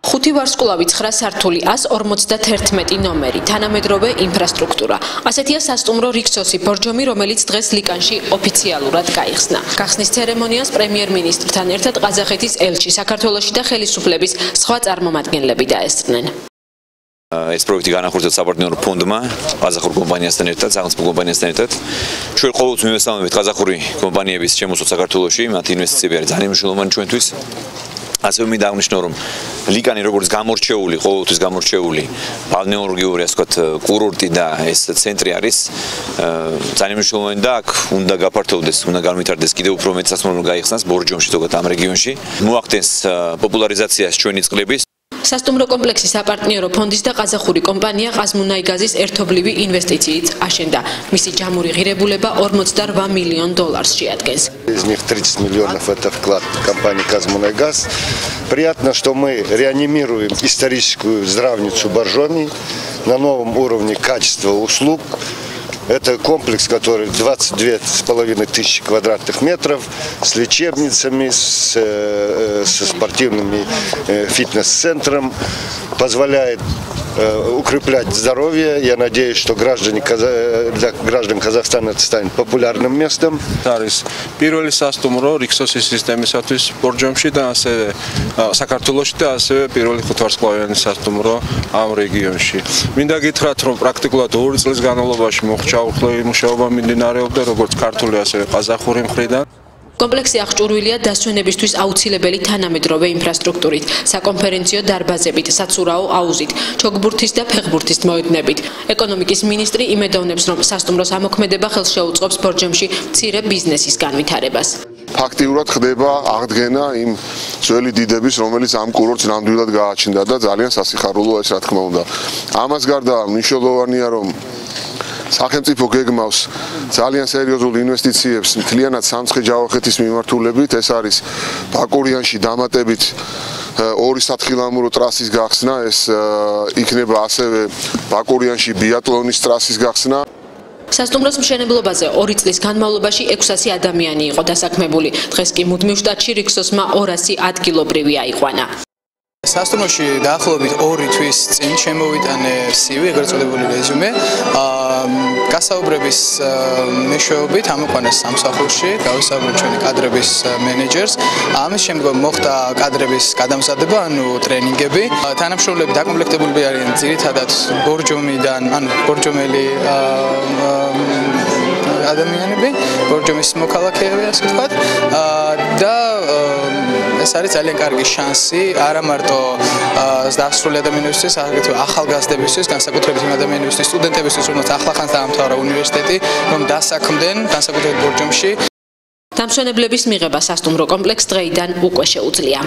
ხუთი ვარსკვლავი 9 სართული 151 ნომერი, თანამედროვე ინფრასტრუქტურა. ასეთია სასტუმრო რიქსოსი ბორჯომი, რომელიც დღეს ლიკანში ოფიციალურად გაიხსნა. გახსნის ცერემონიას პრემიერ-მინისტრთან ერთად ყაზახეთის ელჩი, საქართველოში და ხელისუფლების სხვა წარმომადგენლები დაესწრნენ. ეს პროექტი განახორციელდა საპარტნიორო ფონდმა, ყაზახურ კომპანიასთან ერთად, სახელმწიფო კომპანიასთან ერთად. ჩვენ ყოველთვის მივესალმებით ყაზახური კომპანიების შემოსვლას საქართველოში, მათი ინვესტიციები არის ძალიან მნიშვნელოვანი ჩვენთვის. ასევე მინდა აღნიშნო, რომ ლიკანი როგორც გამორჩეული, ყოველთვის გამორჩეული ბალნეოლოგიური, ასე ვთქვათ, კურორტი და ეს ცენტრი არის ძალიან მნიშვნელოვანი და აქ უნდა გაფართოვდეს, უნდა განვითარდეს კიდევ უფრო მეტ სასტუმრო გაიხსნას ბორჯომში, ზოგადად ამ რეგიონში. მოახდენს პოპულარიზაციას ჩვენი წყლების. სასტუმრო კომპლექსის საპარტნიორო ფონდის და ყაზახური კომპანია ყაზმუნაიგაზის ერთობლივი ინვესტიციით აშენდა. მისი ჯამური ღირებულება $48 миллион შეადგენს. Из них 30 миллионов это вклад компании «Казмунайгаз». Приятно, что мы реанимируем историческую здравницу Боржоми на новом уровне качества услуг. Это комплекс, который 22,5 тысячи квадратных метров, с лечебницами, со спортивными фитнес-центром, позволяет укреплять здоровье. Я надеюсь, что для граждан Казахстана это станет популярным местом. არის პირველი სასტუმრო რიქსოსის სისტემისათვის ბორჯომში და ასევე საქართველოში და ასევე პირველი ხუთვარსკვლავიანი სასტუმრო ამ რეგიონში. მინდა გითხრათ, რომ პრაქტიკულად 2 წლის განმავლობაში მოხჭაურთლოვანი მუშაობა მიმდინარეობდა როგორც ქართული, ასევე ყაზახური მხრიდან. კომპლექსი აღჭურვილია დასვენებისთვის აუცილებელი თანამედროვე ინფრასტრუქტურით, საკონფერენციო დარბაზებით, საცურაო აუზით, ჩოგბურთის და ფეხბურთის მოედნებით. ეკონომიკის მინისტრი იმედოვნებს, რომ სასტუმროს ამოქმედება ხელს შეუწყობს ბორჯომში მცირე ბიზნესის განვითარებას. ფაქტიურად ხდება აღდგენა იმ ძველი დიდების, რომელიც ამ კურორტს ნამდვილად გააჩნდა და ძალიან სასიხარულოა ეს, რა თქმა უნდა. ამას გარდა მნიშვნელოვანია, რომ სახელმწიფო გეგმავს ძალიან სერიოზულ ინვესტიციებს მთლიანად სამცხე-ჯავახეთის მიმართულებით. ეს არის ბაკურიანში დამატებით 2 სათხილამურო ტრასის გახსნა, ეს იქნება ასევე ბაკურიანში ბიატლონის ტრასის გახსნა. სასტუმროს მშენებლობაზე 2 წლის განმავლობაში 600 ადამიანი იყო დასაქმებული. დღეს კი მუდმივ შტატში რიქსოსმა 200 ადგილობრივი აიყვანა. სასტუმროში დაახლოებით 2 თვის წინ შემოვიტანე CV, ეგრეთ წოდებული რეზიუმე. გასაუბრების მეშვეობით ამოყვანეს სამსახურში, გავისაუბრე ჩვენი კადრების მენეჯერს. ამის შემდგომ მოხდა კადრების გადამზადება, ანუ ტრენინგები. თანამშრომლები დაკომპლექტებული არიან ძირითადად ბორჯომიდან, ანუ ბორჯომელი ადამიანები, ბორჯომის მოქალაქეები, ასე ვთქვათ. და ეს არის ძალიან კარგი შანსი არა მარტო დასასრული ადამიანებისთვის, აგრეთვე ახალგაზრდებისთვის, განსაკუთრებით იმ ადამიანებისთვის, სტუდენტებისთვის, რომელთაც ახლახანს დაამთავრა უნივერსიტეტი, რომ დასაქმდნენ, განსაკუთრებით ბორჯომში. დამსვენებლების მიღება სასტუმრო კომპლექს დღეიდან უკვე შეუძლია.